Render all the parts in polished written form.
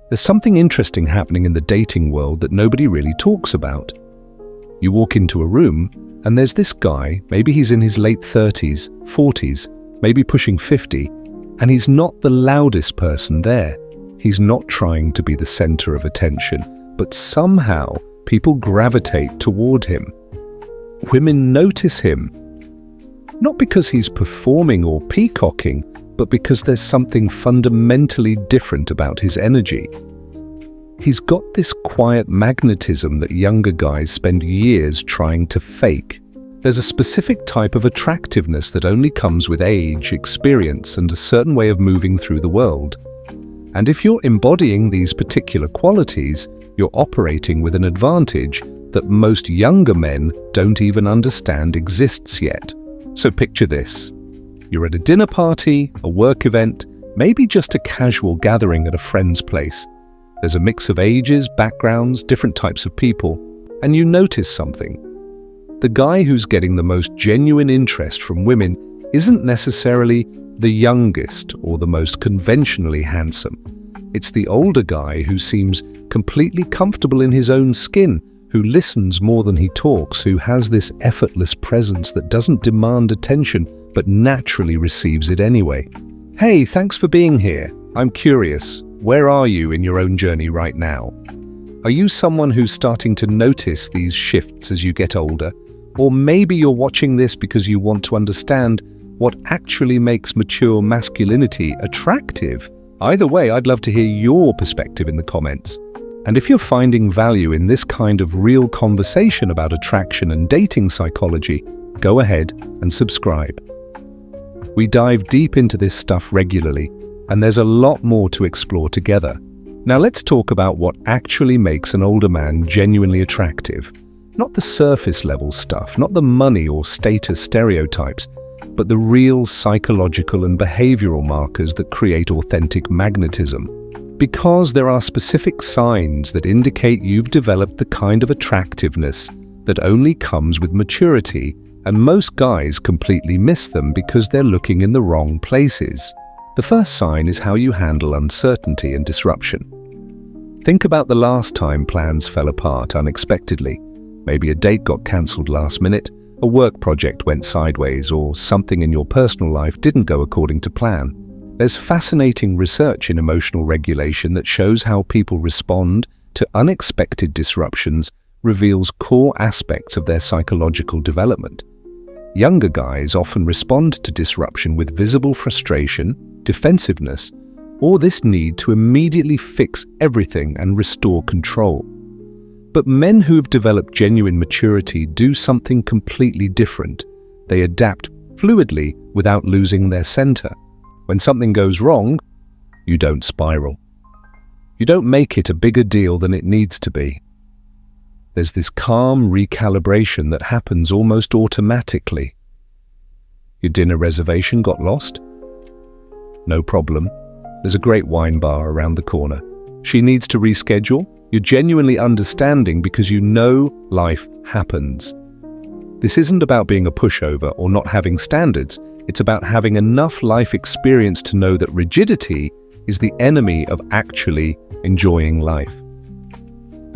There's something interesting happening in the dating world that nobody really talks about. You walk into a room, and there's this guy, maybe he's in his late 30s, 40s, maybe pushing 50, and he's not the loudest person there. He's not trying to be the center of attention, but somehow people gravitate toward him. Women notice him, not because he's performing or peacocking, but because there's something fundamentally different about his energy. He's got this quiet magnetism that younger guys spend years trying to fake. There's a specific type of attractiveness that only comes with age, experience, and a certain way of moving through the world. And if you're embodying these particular qualities, you're operating with an advantage that most younger men don't even understand exists yet. So picture this. You're at a dinner party, a work event, maybe just a casual gathering at a friend's place. There's a mix of ages, backgrounds, different types of people, and you notice something. The guy who's getting the most genuine interest from women isn't necessarily the youngest or the most conventionally handsome. It's the older guy who seems completely comfortable in his own skin, who listens more than he talks, who has this effortless presence that doesn't demand attention but naturally receives it anyway. Hey, thanks for being here. I'm curious, where are you in your own journey right now? Are you someone who's starting to notice these shifts as you get older? Or maybe you're watching this because you want to understand what actually makes mature masculinity attractive. Either way, I'd love to hear your perspective in the comments. And if you're finding value in this kind of real conversation about attraction and dating psychology, go ahead and subscribe. We dive deep into this stuff regularly, and there's a lot more to explore together. Now let's talk about what actually makes an older man genuinely attractive. Not the surface level stuff, not the money or status stereotypes, but the real psychological and behavioral markers that create authentic magnetism. Because there are specific signs that indicate you've developed the kind of attractiveness that only comes with maturity, and most guys completely miss them because they're looking in the wrong places. The first sign is how you handle uncertainty and disruption. Think about the last time plans fell apart unexpectedly. Maybe a date got cancelled last minute, a work project went sideways, or something in your personal life didn't go according to plan. There's fascinating research in emotional regulation that shows how people respond to unexpected disruptions reveals core aspects of their psychological development. Younger guys often respond to disruption with visible frustration, defensiveness, or this need to immediately fix everything and restore control. But men who've developed genuine maturity do something completely different. They adapt fluidly without losing their center. When something goes wrong, you don't spiral. You don't make it a bigger deal than it needs to be. There's this calm recalibration that happens almost automatically. Your dinner reservation got lost? No problem. There's a great wine bar around the corner. She needs to reschedule? You're genuinely understanding because you know life happens. This isn't about being a pushover or not having standards. It's about having enough life experience to know that rigidity is the enemy of actually enjoying life.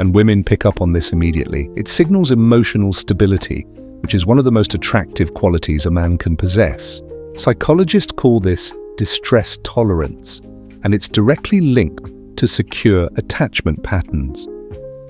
And women pick up on this immediately. It signals emotional stability, which is one of the most attractive qualities a man can possess. Psychologists call this distress tolerance, and it's directly linked to secure attachment patterns.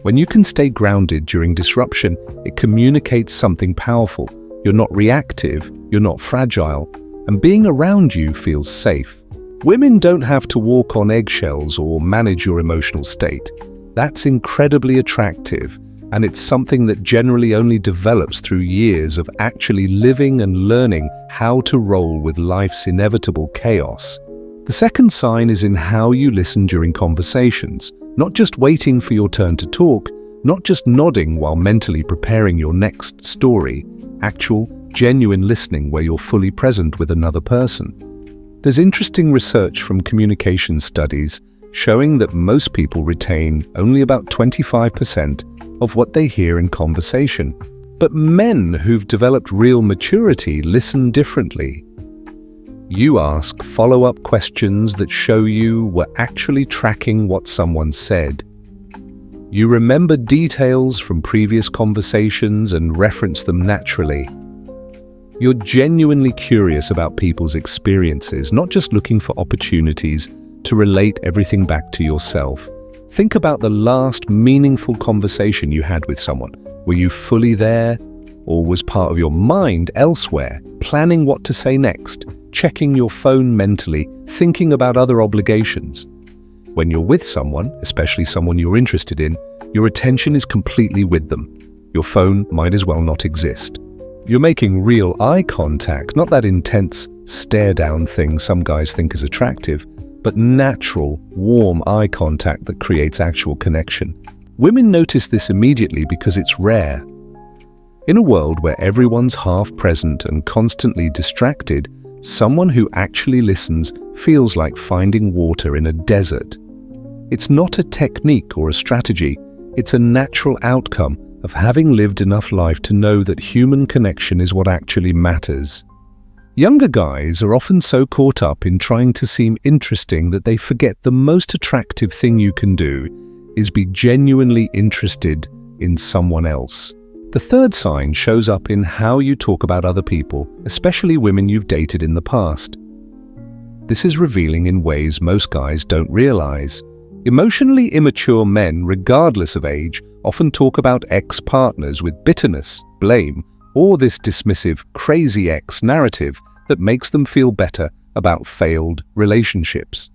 When you can stay grounded during disruption, it communicates something powerful. You're not reactive, you're not fragile, and being around you feels safe. Women don't have to walk on eggshells or manage your emotional state. That's incredibly attractive, and it's something that generally only develops through years of actually living and learning how to roll with life's inevitable chaos. The second sign is in how you listen during conversations, not just waiting for your turn to talk, not just nodding while mentally preparing your next story, actual, genuine listening where you're fully present with another person. There's interesting research from communication studies showing that most people retain only about 25% of what they hear in conversation. But men who've developed real maturity listen differently. You ask follow-up questions that show you were actually tracking what someone said. You remember details from previous conversations and reference them naturally. You're genuinely curious about people's experiences, not just looking for opportunities to relate everything back to yourself. Think about the last meaningful conversation you had with someone. Were you fully there, or was part of your mind elsewhere, planning what to say next, checking your phone mentally, thinking about other obligations? When you're with someone, especially someone you're interested in, your attention is completely with them. Your phone might as well not exist. You're making real eye contact, not that intense stare-down thing some guys think is attractive, but natural, warm eye contact that creates actual connection. Women notice this immediately because it's rare. In a world where everyone's half present and constantly distracted, someone who actually listens feels like finding water in a desert. It's not a technique or a strategy, it's a natural outcome of having lived enough life to know that human connection is what actually matters. Younger guys are often so caught up in trying to seem interesting that they forget the most attractive thing you can do is be genuinely interested in someone else. The third sign shows up in how you talk about other people, especially women you've dated in the past. This is revealing in ways most guys don't realize. Emotionally immature men, regardless of age, often talk about ex-partners with bitterness, blame, or this dismissive, crazy ex narrative that makes them feel better about failed relationships.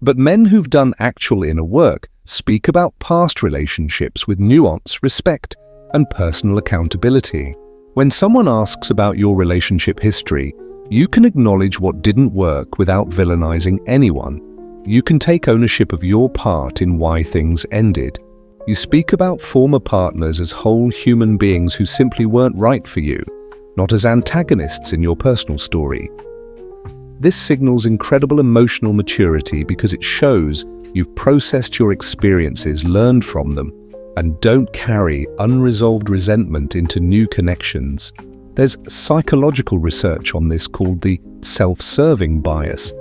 But men who've done actual inner work speak about past relationships with nuance, respect, and personal accountability. When someone asks about your relationship history, you can acknowledge what didn't work without villainizing anyone. You can take ownership of your part in why things ended. You speak about former partners as whole human beings who simply weren't right for you, not as antagonists in your personal story. This signals incredible emotional maturity because it shows you've processed your experiences, learned from them, and don't carry unresolved resentment into new connections. There's psychological research on this called the self-serving bias,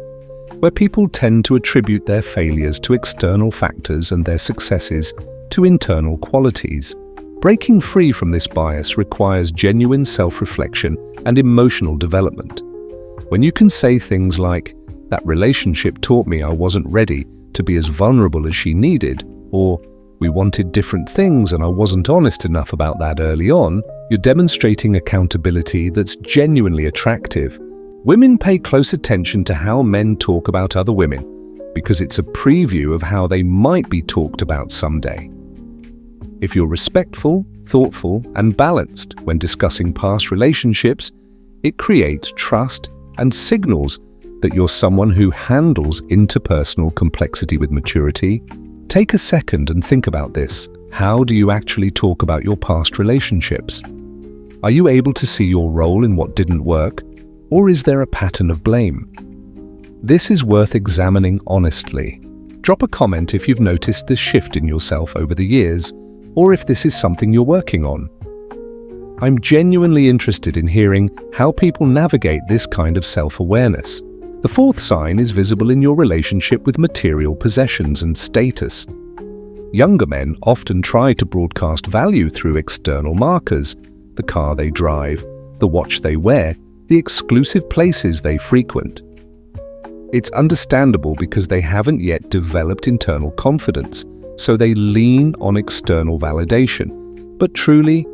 where people tend to attribute their failures to external factors and their successes to internal qualities. Breaking free from this bias requires genuine self-reflection and emotional development. When you can say things like, "That relationship taught me I wasn't ready to be as vulnerable as she needed," or "We wanted different things and I wasn't honest enough about that early on," you're demonstrating accountability that's genuinely attractive. Women pay close attention to how men talk about other women because it's a preview of how they might be talked about someday. If you're respectful, thoughtful, and balanced when discussing past relationships, it creates trust and signals that you're someone who handles interpersonal complexity with maturity. Take a second and think about this. How do you actually talk about your past relationships? Are you able to see your role in what didn't work, or is there a pattern of blame? This is worth examining honestly. Drop a comment if you've noticed this shift in yourself over the years, or if this is something you're working on. I'm genuinely interested in hearing how people navigate this kind of self-awareness. The fourth sign is visible in your relationship with material possessions and status. Younger men often try to broadcast value through external markers: the car they drive, the watch they wear, the exclusive places they frequent. It's understandable because they haven't yet developed internal confidence, so they lean on external validation. But truly,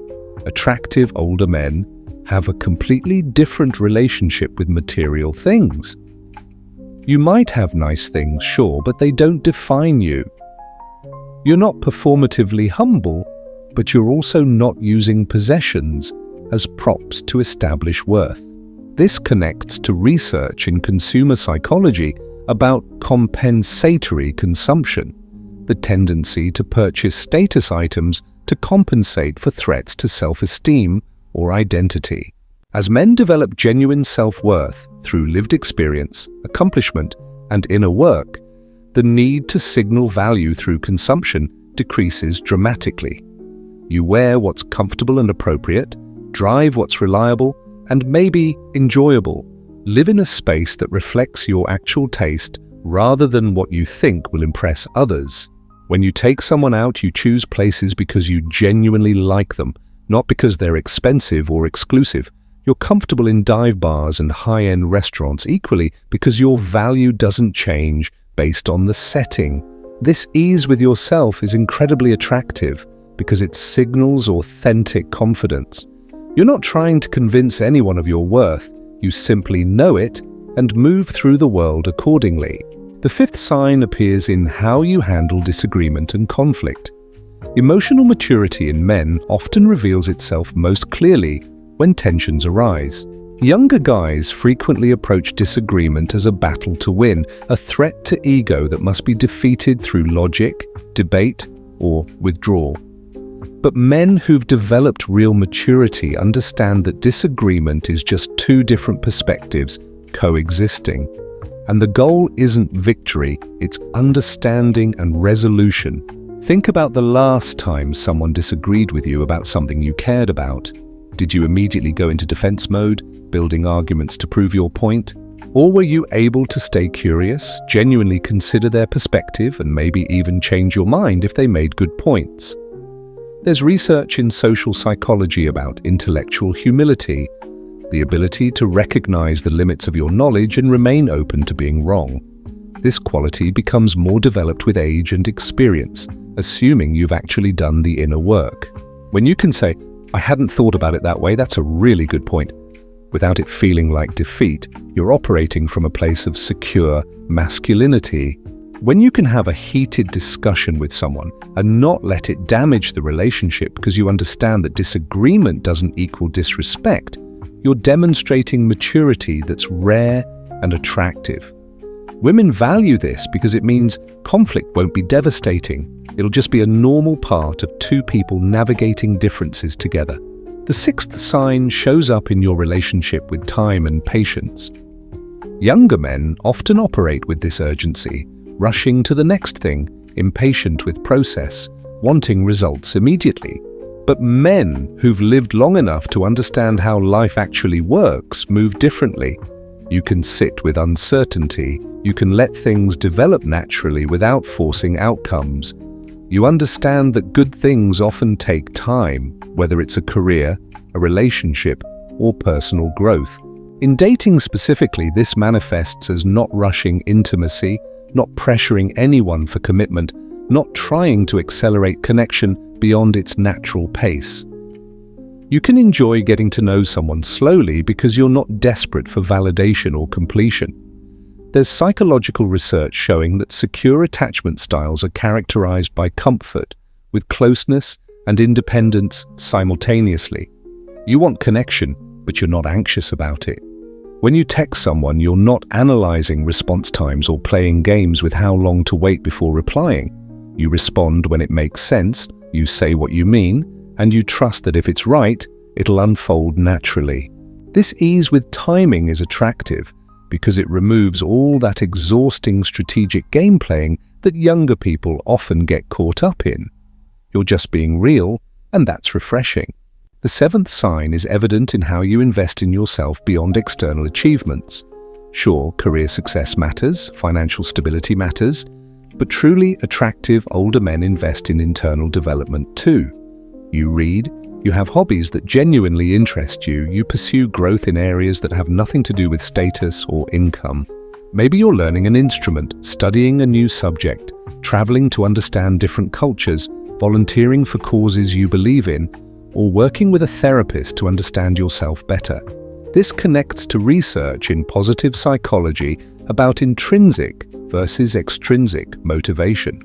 attractive older men have a completely different relationship with material things. You might have nice things, sure, but they don't define you. You're not performatively humble, but you're also not using possessions as props to establish worth. This connects to research in consumer psychology about compensatory consumption, the tendency to purchase status items to compensate for threats to self-esteem or identity. As men develop genuine self-worth through lived experience, accomplishment, and inner work, the need to signal value through consumption decreases dramatically. You wear what's comfortable and appropriate, drive what's reliable, and maybe enjoyable, Live in a space that reflects your actual taste rather than what you think will impress others. When you take someone out, you choose places because you genuinely like them, not because they're expensive or exclusive. You're comfortable in dive bars and high-end restaurants equally because your value doesn't change based on the setting. This ease with yourself is incredibly attractive because it signals authentic confidence. You're not trying to convince anyone of your worth. You simply know it and move through the world accordingly. The fifth sign appears in how you handle disagreement and conflict. Emotional maturity in men often reveals itself most clearly when tensions arise. Younger guys frequently approach disagreement as a battle to win, a threat to ego that must be defeated through logic, debate, or withdrawal. But men who've developed real maturity understand that disagreement is just two different perspectives coexisting. And the goal isn't victory, it's understanding and resolution. Think about the last time someone disagreed with you about something you cared about. Did you immediately go into defense mode, building arguments to prove your point? Or were you able to stay curious, genuinely consider their perspective, and maybe even change your mind if they made good points? There's research in social psychology about intellectual humility, the ability to recognize the limits of your knowledge and remain open to being wrong. This quality becomes more developed with age and experience, assuming you've actually done the inner work. When you can say, "I hadn't thought about it that way, that's a really good point," without it feeling like defeat, you're operating from a place of secure masculinity. When you can have a heated discussion with someone and not let it damage the relationship because you understand that disagreement doesn't equal disrespect, you're demonstrating maturity that's rare and attractive. Women value this because it means conflict won't be devastating. It'll just be a normal part of two people navigating differences together. The sixth sign shows up in your relationship with time and patience. Younger men often operate with this urgency, rushing to the next thing, impatient with process, wanting results immediately. But men who've lived long enough to understand how life actually works move differently. You can sit with uncertainty. You can let things develop naturally without forcing outcomes. You understand that good things often take time, whether it's a career, a relationship, or personal growth. In dating specifically, this manifests as not rushing intimacy, not pressuring anyone for commitment, not trying to accelerate connection beyond its natural pace. You can enjoy getting to know someone slowly because you're not desperate for validation or completion. There's psychological research showing that secure attachment styles are characterized by comfort, with closeness and independence simultaneously. You want connection, but you're not anxious about it. When you text someone, you're not analyzing response times or playing games with how long to wait before replying. You respond when it makes sense, you say what you mean, and you trust that if it's right, it'll unfold naturally. This ease with timing is attractive because it removes all that exhausting strategic game playing that younger people often get caught up in. You're just being real, and that's refreshing. The seventh sign is evident in how you invest in yourself beyond external achievements. Sure, career success matters, financial stability matters, but truly attractive older men invest in internal development too. You read, you have hobbies that genuinely interest you, you pursue growth in areas that have nothing to do with status or income. Maybe you're learning an instrument, studying a new subject, traveling to understand different cultures, volunteering for causes you believe in, or working with a therapist to understand yourself better. This connects to research in positive psychology about intrinsic versus extrinsic motivation.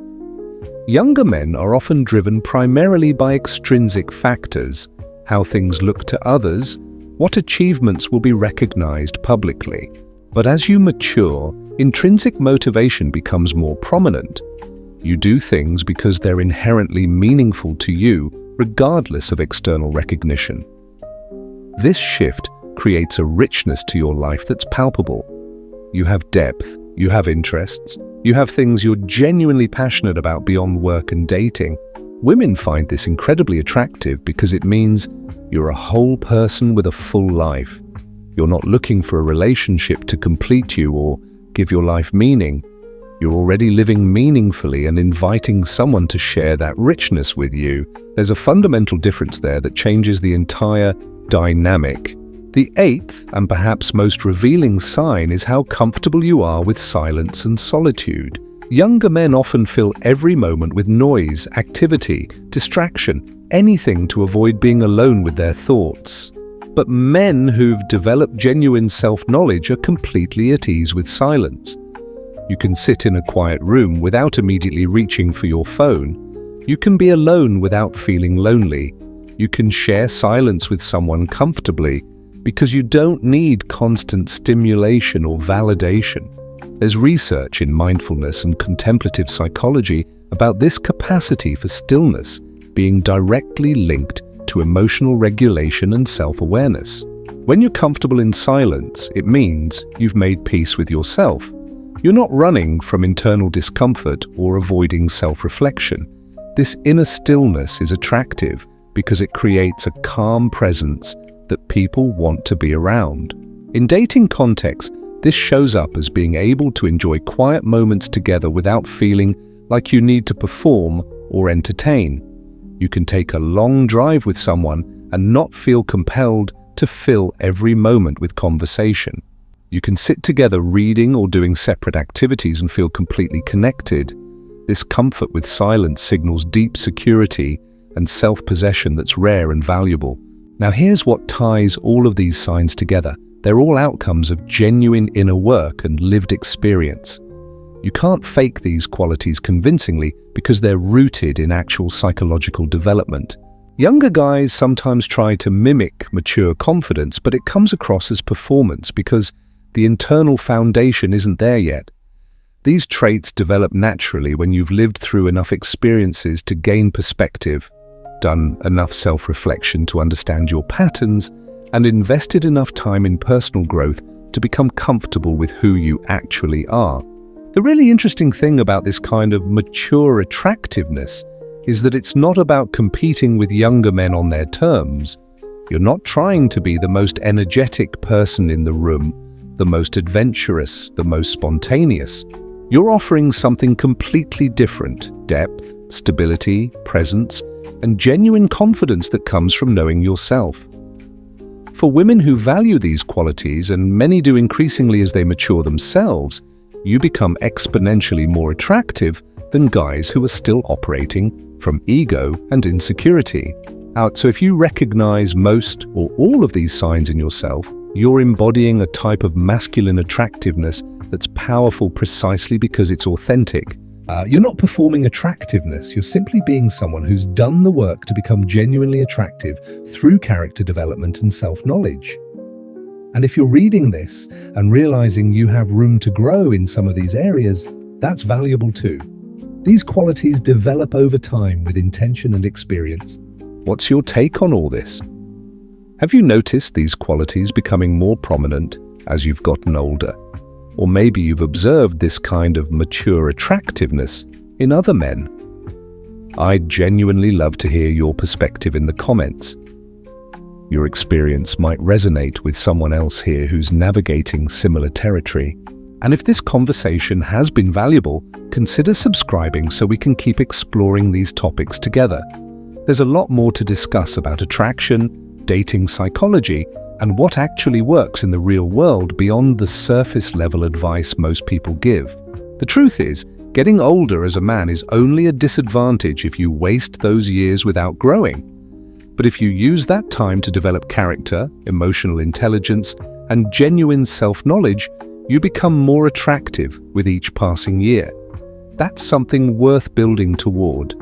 Younger men are often driven primarily by extrinsic factors, how things look to others, what achievements will be recognized publicly. But as you mature, intrinsic motivation becomes more prominent. You do things because they're inherently meaningful to you, regardless of external recognition. This shift creates a richness to your life that's palpable. You have depth, you have interests, you have things you're genuinely passionate about beyond work and dating. Women find this incredibly attractive because it means you're a whole person with a full life. You're not looking for a relationship to complete you or give your life meaning. You're already living meaningfully and inviting someone to share that richness with you. There's a fundamental difference there that changes the entire dynamic. The eighth, and perhaps most revealing sign, is how comfortable you are with silence and solitude. Younger men often fill every moment with noise, activity, distraction, anything to avoid being alone with their thoughts. But men who've developed genuine self-knowledge are completely at ease with silence. You can sit in a quiet room without immediately reaching for your phone. You can be alone without feeling lonely. You can share silence with someone comfortably because you don't need constant stimulation or validation. There's research in mindfulness and contemplative psychology about this capacity for stillness being directly linked to emotional regulation and self-awareness. When you're comfortable in silence, it means you've made peace with yourself. You're not running from internal discomfort or avoiding self-reflection. This inner stillness is attractive because it creates a calm presence that people want to be around. In dating contexts, this shows up as being able to enjoy quiet moments together without feeling like you need to perform or entertain. You can take a long drive with someone and not feel compelled to fill every moment with conversation. You can sit together reading or doing separate activities and feel completely connected. This comfort with silence signals deep security and self-possession that's rare and valuable. Now here's what ties all of these signs together. They're all outcomes of genuine inner work and lived experience. You can't fake these qualities convincingly because they're rooted in actual psychological development. Younger guys sometimes try to mimic mature confidence, but it comes across as performance because the internal foundation isn't there yet. These traits develop naturally when you've lived through enough experiences to gain perspective, done enough self-reflection to understand your patterns, and invested enough time in personal growth to become comfortable with who you actually are. The really interesting thing about this kind of mature attractiveness is that it's not about competing with younger men on their terms. You're not trying to be the most energetic person in the room, the most adventurous, the most spontaneous. You're offering something completely different: depth, stability, presence, and genuine confidence that comes from knowing yourself. For women who value these qualities, and many do increasingly as they mature themselves, you become exponentially more attractive than guys who are still operating from ego and insecurity. So if you recognize most or all of these signs in yourself, you're embodying a type of masculine attractiveness that's powerful precisely because it's authentic. You're not performing attractiveness, you're simply being someone who's done the work to become genuinely attractive through character development and self-knowledge. And if you're reading this and realizing you have room to grow in some of these areas, that's valuable too. These qualities develop over time with intention and experience. What's your take on all this? Have you noticed these qualities becoming more prominent as you've gotten older? Or maybe you've observed this kind of mature attractiveness in other men. I'd genuinely love to hear your perspective in the comments. Your experience might resonate with someone else here who's navigating similar territory. And if this conversation has been valuable, consider subscribing so we can keep exploring these topics together. There's a lot more to discuss about attraction, dating psychology, and what actually works in the real world beyond the surface-level advice most people give. The truth is, getting older as a man is only a disadvantage if you waste those years without growing. But if you use that time to develop character, emotional intelligence, and genuine self-knowledge, you become more attractive with each passing year. That's something worth building toward.